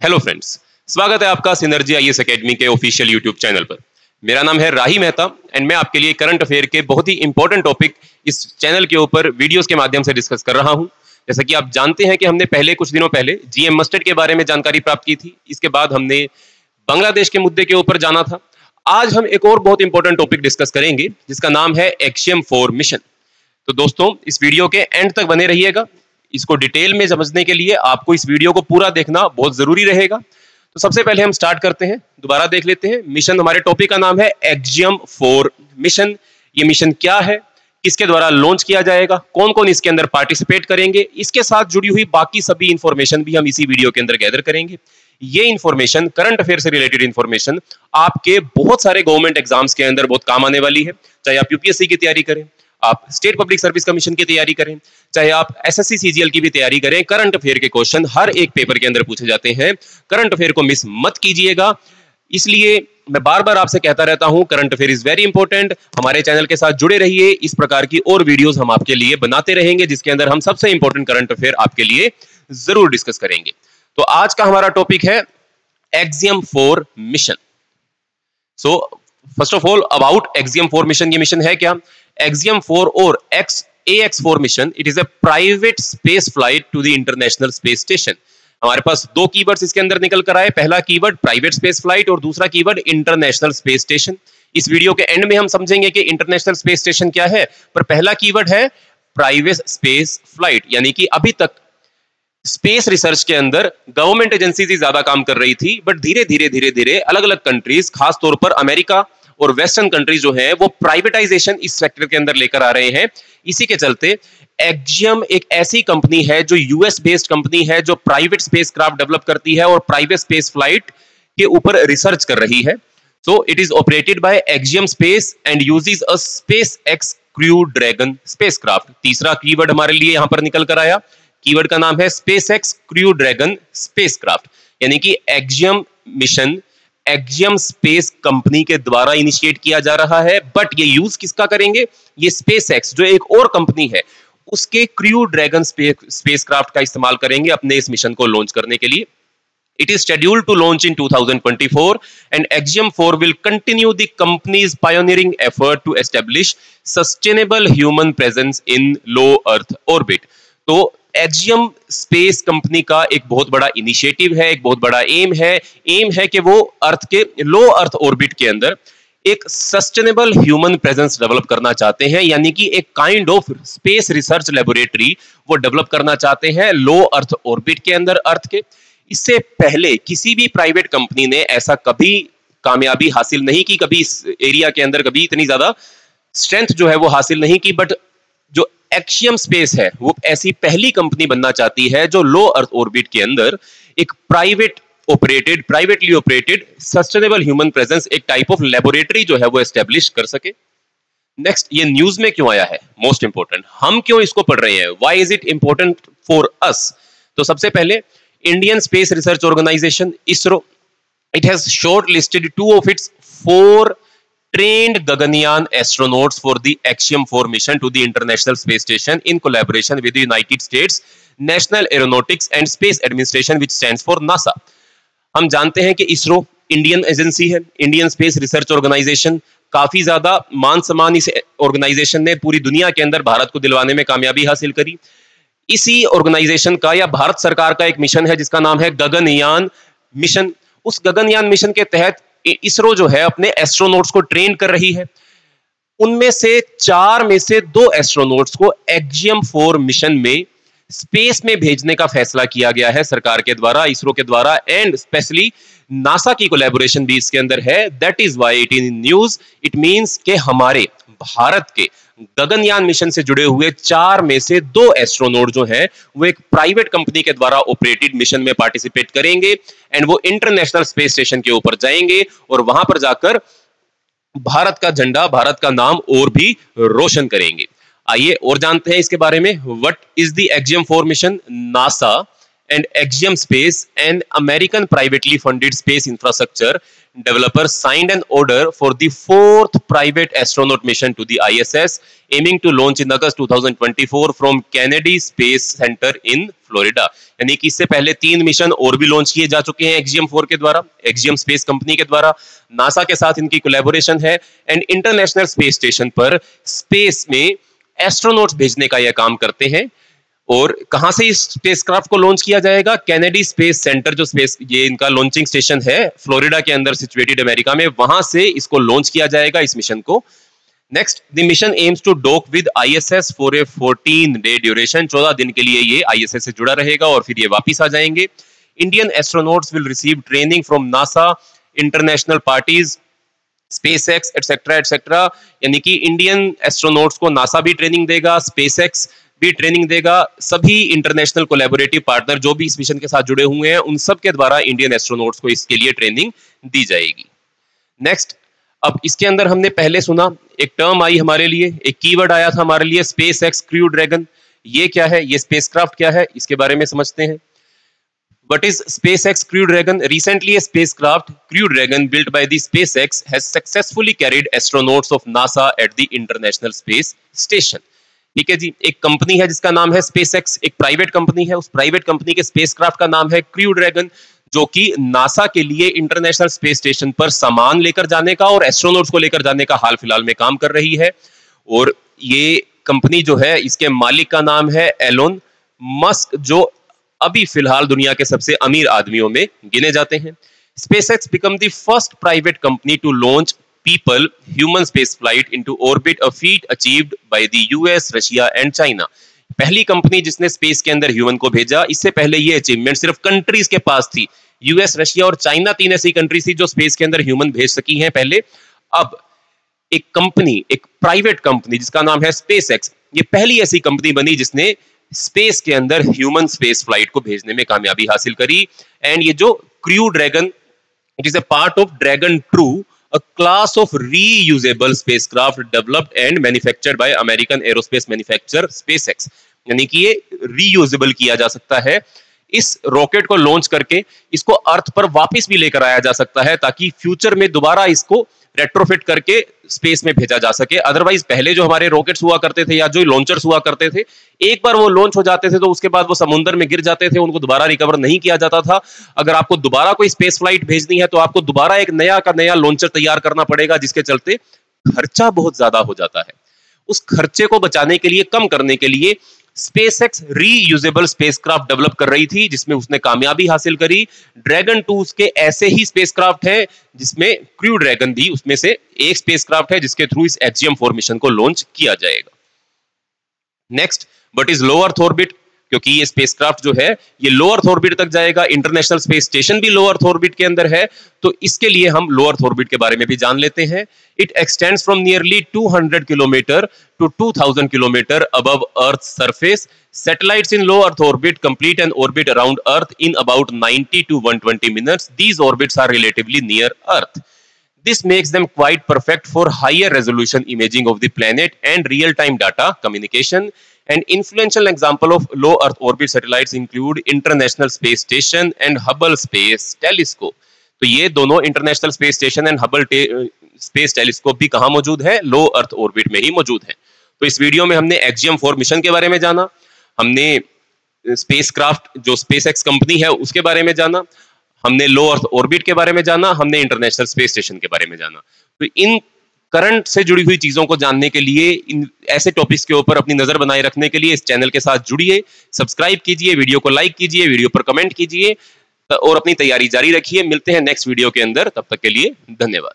Hello friends, स्वागत है आपका सिनर्जी आईएएस एकेडमी के ऑफिशियल यूट्यूब चैनल पर। मेरा नाम है राही मेहता एंड मैं आपके लिए करंट अफेयर के बहुत ही इंपॉर्टेंट टॉपिक इस चैनल के ऊपर वीडियोस के माध्यम से डिस्कस कर रहा हूं। जैसा कि आप जानते हैं कि हमने पहले कुछ दिनों पहले जीएम मस्टर्ड के बारे में जानकारी प्राप्त की थी। इसके बाद हमने बांग्लादेश के मुद्दे के ऊपर जाना था। आज हम एक और बहुत इंपॉर्टेंट टॉपिक डिस्कस करेंगे जिसका नाम है एक्सियम 4 मिशन। तो दोस्तों, इस वीडियो के एंड तक बने रहिएगा। इसको डिटेल में समझने के लिए आपको इस वीडियो को पूरा देखना बहुत जरूरी रहेगा। तो सबसे पहले हम स्टार्ट करते हैं, दोबारा देख लेते हैं। मिशन, हमारे टॉपिक का नाम है एक्सियम 4 मिशन। ये मिशन क्या है, किसके द्वारा लॉन्च किया जाएगा, कौन कौन इसके अंदर पार्टिसिपेट करेंगे, इसके साथ जुड़ी हुई बाकी सभी इंफॉर्मेशन भी हम इसी वीडियो के अंदर गैदर करेंगे। ये इंफॉर्मेशन, करंट अफेयर से रिलेटेड इंफॉर्मेशन, आपके बहुत सारे गवर्नमेंट एग्जाम्स के अंदर बहुत काम आने वाली है। चाहे आप यूपीएससी की तैयारी करें, आप स्टेट पब्लिक सर्विस कमीशन की तैयारी करें, चाहे आप एसएससी सीजीएल की भी तैयारी करें, करंट अफेयर के क्वेश्चन हर एक पेपर के अंदर पूछे जाते हैं। करंट अफेयर को मिस मत कीजिएगा। इसलिए मैं बार बार आपसे कहता रहता हूं, current affair is very important. हमारे चैनल के साथ जुड़े रहिए। इस प्रकार की और वीडियोस हम आपके लिए बनाते रहेंगे जिसके अंदर हम सबसे इंपॉर्टेंट करंट अफेयर आपके लिए जरूर डिस्कस करेंगे। तो आज का हमारा टॉपिक है Axiom 4 mission. So first of all, about Axiom 4 mission. ये मिशन है क्या? एक्सियम 4 और AX4 mission, it is a private space flight to the International Space Station. हमारे पास दो कीवर्ड्स इसके अंदर निकल कर आए। पहला कीवर्ड प्राइवेट स्पेस फ्लाइट और दूसरा कीवर्ड इंटरनेशनल स्पेस स्टेशन। इस वीडियो के एंड में हम समझेंगे कि इंटरनेशनल स्पेस स्टेशन क्या है, पर पहला कीवर्ड है प्राइवेट स्पेस फ्लाइट। यानी कि अभी तक स्पेस रिसर्च के अंदर गवर्नमेंट एजेंसीज ज्यादा काम कर रही थी, बट धीरे धीरे अलग अलग कंट्रीज, खास तौर पर अमेरिका और वेस्टर्न कंट्रीज जो है वो प्राइवेटाइजेशन इस सेक्टर के अंदर लेकर आ रहे हैं। इसी के चलते एक्सियम एक ऐसी कंपनी है जो यूएस बेस्ड कंपनी है, जो प्राइवेट स्पेस क्राफ्ट डेवलप करती है और प्राइवेट स्पेस फ्लाइट के ऊपर रिसर्च कर रही है। So it is operated by axiom space and uses a SpaceX crew dragon spacecraft. तीसरा कीवर्ड हमारे लिए यहां पर निकल कर आया। कीवर्ड का नाम है SpaceX क्रू ड्रैगन स्पेसक्राफ्ट। यानी कि axiom mission axiom space company के द्वारा इनिशिएट किया जा रहा है, बट ये यूज किसका करेंगे? ये SpaceX जो एक और कंपनी है उसके क्रू ड्रैगन स्पेसक्राफ्ट का इस्तेमाल करेंगे अपने इस मिशन को लॉन्च करने के लिए। It is scheduled to launch in 2024 and Axiom 4 will continue the company's pioneering effort to establish sustainable human presence in low Earth orbit. तो एक्सियम स्पेस कंपनी का एक बहुत बड़ा इनिशिएटिव है, एक बहुत बड़ा एम है कि वो अर्थ के लो अर्थ ऑर्बिट के अंदर एक सस्टेनेबल ह्यूमन प्रेजेंस डेवलप करना चाहते हैं। यानी कि एक kind of space research laboratory वो डेवलप करना चाहते हैं लो अर्थ ऑर्बिट के अंदर, अर्थ के। इससे पहले किसी भी प्राइवेट कंपनी ने ऐसा कभी कामयाबी हासिल नहीं की, कभी इस एरिया के अंदर कभी इतनी ज्यादा स्ट्रेंथ जो है वो हासिल नहीं की। बट जो एक्सियम स्पेस है वो ऐसी पहली कंपनी बनना चाहती है जो लो अर्थ ऑर्बिट के अंदर एक privately operated sustainable human presence, एक टाइप ऑफ लेबोरेटरी जो है वो एस्टेब्लिश कर सके। नेक्स्ट, ये न्यूज में क्यों आया है? मोस्ट इंपोर्टेंट, हम क्यों इसको पढ़ रहे हैं? Why is it important for us? तो सबसे पहले, Indian Space Research Organisation ISRO, it has shortlisted 2 of its 4 trained Gaganyaan astronauts for the Axiom 4 mission to the International Space Station in collaboration with the United States National Aeronautics and Space Administration, which stands for NASA. हम जानते हैं कि ISRO Indian agency है, Indian Space Research organisation. काफी ज्यादा मान सम्मान इस ऑर्गेनाइजेशन ने पूरी दुनिया के अंदर भारत को दिलवाने में कामयाबी हासिल करी। इसी ऑर्गेनाइजेशन का या भारत सरकार का एक मिशन है जिसका नाम है गगनयान मिशन। उस गगनयान मिशन के तहत इसरो जो है अपने एस्ट्रोनॉट्स को ट्रेन कर रही है। उनमें से 4 में से 2 एस्ट्रोनॉट्स को एक्सियम 4 मिशन में स्पेस में भेजने का फैसला किया गया है सरकार के द्वारा, इसरो के द्वारा, एंड स्पेशली नासा की कोलैबोरेशन भी इसके अंदर है। That is why it in news. It means कि हमारे भारत के गगनयान मिशन से जुड़े हुए 4 में से 2 एस्ट्रोनॉट जो हैं वो एक प्राइवेट कंपनी के द्वारा ऑपरेटेड मिशन में पार्टिसिपेट करेंगे एंड वो इंटरनेशनल स्पेस स्टेशन के ऊपर जाएंगे और वहां पर जाकर भारत का झंडा, भारत का नाम और भी रोशन करेंगे। आइए और जानते हैं इसके बारे में। What is the axiom 4 mission? NASA and Axiom Space, an American privately funded space infrastructure developer, signed an order for the 4th private astronaut mission to the ISS, aiming to launch in August 2024 from Kennedy Space Center in Florida. यानी कि इससे पहले 3 mission और भी launch किए जा चुके हैं एक्सियम 4 के द्वारा, एक्सियम स्पेस कंपनी के द्वारा। नासा के साथ इनकी कोलैबोरेशन है एंड इंटरनेशनल स्पेस स्टेशन पर स्पेस में एस्ट्रोनॉट्स भेजने का यह काम करते हैं। और कहां से इस स्पेसक्राफ्ट को लॉन्च किया जाएगा? कैनेडी स्पेस सेंटर, जो स्पेस ये इनका लॉन्चिंग स्टेशन है फ्लोरिडा के अंदर सिचुएटेड अमेरिका में, वहां से इसको लॉन्च किया जाएगा इस मिशन को। Next, the mission aims to dock with ISS for a 14-day duration. 14 दिन के लिए ये ISS से जुड़ा रहेगा और फिर ये वापिस आ जाएंगे। Indian astronauts will receive training from NASA, international parties, SpaceX etcetera etcetera. यानी कि इंडियन एस्ट्रोनॉट्स को नासा भी ट्रेनिंग देगा, SpaceX भी ट्रेनिंग देगा। सभी इंटरनेशनल कोलैबोरेटिव पार्टनर जो भी इस मिशन के साथ जुड़े हुए हैं, उन सब के द्वारा इंडियन एस्ट्रोनॉट्स को इसके लिए ट्रेनिंग दी जाएगी। नेक्स्ट, अब इसके अंदर हमने पहले सुना, एक टर्म आई हमारे लिए, एक कीवर्ड आया था हमारे लिए, SpaceX क्रू ड्रैगन। ये क्या है? ये स्पेसक्राफ्ट क्या है? इसके बारे में समझते हैं। What is SpaceX Crew Dragon? Recently, a spacecraft, Crew Dragon, built by the SpaceX, has successfully carried astronauts of NASA at the International Space Station. ठीक है जी, एक कंपनी है जिसका नाम है SpaceX, एक प्राइवेट कंपनी है। उस प्राइवेट कंपनी के स्पेसक्राफ्ट का नाम है क्रू ड्रैगन, जो कि नासा के लिए इंटरनेशनल स्पेस स्टेशन पर सामान लेकर जाने का और एस्ट्रोनॉट्स को लेकर जाने का हाल फिलहाल में काम कर रही है। और ये कंपनी जो है, इसके मालिक का नाम है एलोन मस्क, जो अभी फिलहाल दुनिया के सबसे अमीर आदमियों में गिने जाते हैं। SpaceX become the first private company to launch people human space flight into orbit, a feat achieved by the US, Russia and China. पहली कंपनी जिसने स्पेस के अंदर ह्यूमन को भेजा। इससे पहले ये अचीवमेंट सिर्फ कंट्रीज के पास थी। US, रशिया और चाइना 3 ऐसी कंट्री थी जो स्पेस के अंदर ह्यूमन भेज सकी हैं पहले। अब एक कंपनी, एक प्राइवेट कंपनी जिसका नाम है SpaceX, ये पहली ऐसी कंपनी बनी जिसने स्पेस के अंदर ह्यूमन स्पेस फ्लाइट को भेजने में कामयाबी हासिल करी। एंड ये जो crew dragon, it is a part of dragon true, a class of reusable spacecraft developed and manufactured by American aerospace manufacturer SpaceX। यानी कि ये रीयूजेबल किया जा सकता है। इस रॉकेट को लॉन्च करके इसको अर्थ पर वापस भी लेकर आया जा सकता है, ताकि फ्यूचर में दोबारा इसको रेट्रोफिट करके स्पेस में भेजा जा सके। अदरवाइज पहले जो हमारे रॉकेट्स हुआ करते थे या जो लॉन्चर्स हुआ करते थे, एक बार वो लॉन्च हो जाते थे तो उसके बाद वो समुद्र में गिर जाते थे, उनको दोबारा रिकवर नहीं किया जाता था। अगर आपको दोबारा कोई स्पेस फ्लाइट भेजनी है तो आपको दोबारा एक नया का नया लॉन्चर तैयार करना पड़ेगा, जिसके चलते खर्चा बहुत ज्यादा हो जाता है। उस खर्चे को बचाने के लिए, कम करने के लिए SpaceX रीयूजेबल स्पेसक्राफ्ट डेवलप कर रही थी, जिसमें उसने कामयाबी हासिल करी। ड्रैगन 2 के ऐसे ही स्पेसक्राफ्ट है, जिसमें क्रू ड्रैगन भी उसमें से एक स्पेसक्राफ्ट है, जिसके थ्रू इस Axiom 4 मिशन को लॉन्च किया जाएगा। Next, what is low earth orbit? क्योंकि ये स्पेसक्राफ्ट जो है ये लो अर्थ ऑर्बिट तक जाएगा, इंटरनेशनल स्पेस स्टेशन भी लो अर्थ ऑर्बिट के अंदर है, तो इसके लिए हम लो अर्थ ऑर्बिट के बारे में भी जान लेते हैं। It extends from nearly 200 kilometre to 2000 kilometre above earth surface. Satellites in low Earth orbit complete an orbit around Earth in about 90 to 120 minutes. These orbits are relatively near Earth. This makes them quite perfect for higher resolution imaging of the planet and real-time data communication. An influential example of low Earth orbit satellites include International Space Station and Hubble Space Telescope. तो ये दोनों international Space station and Hubble space telescope भी कहाँ मौजूद है? लो earth orbit में ही मौजूद है। तो इस वीडियो में हमने Axiom 4 मिशन के बारे में जाना, हमने स्पेसक्राफ्ट जो SpaceX कंपनी है उसके बारे में जाना, हमने लो अर्थ ऑर्बिट के बारे में जाना, हमने इंटरनेशनल स्पेस स्टेशन के बारे में जाना। तो इन करंट से जुड़ी हुई चीजों को जानने के लिए, इन ऐसे टॉपिक्स के ऊपर अपनी नजर बनाए रखने के लिए इस चैनल के साथ जुड़िए, सब्सक्राइब कीजिए, वीडियो को लाइक कीजिए, वीडियो पर कमेंट कीजिए और अपनी तैयारी जारी रखिए। मिलते हैं नेक्स्ट वीडियो के अंदर, तब तक के लिए धन्यवाद।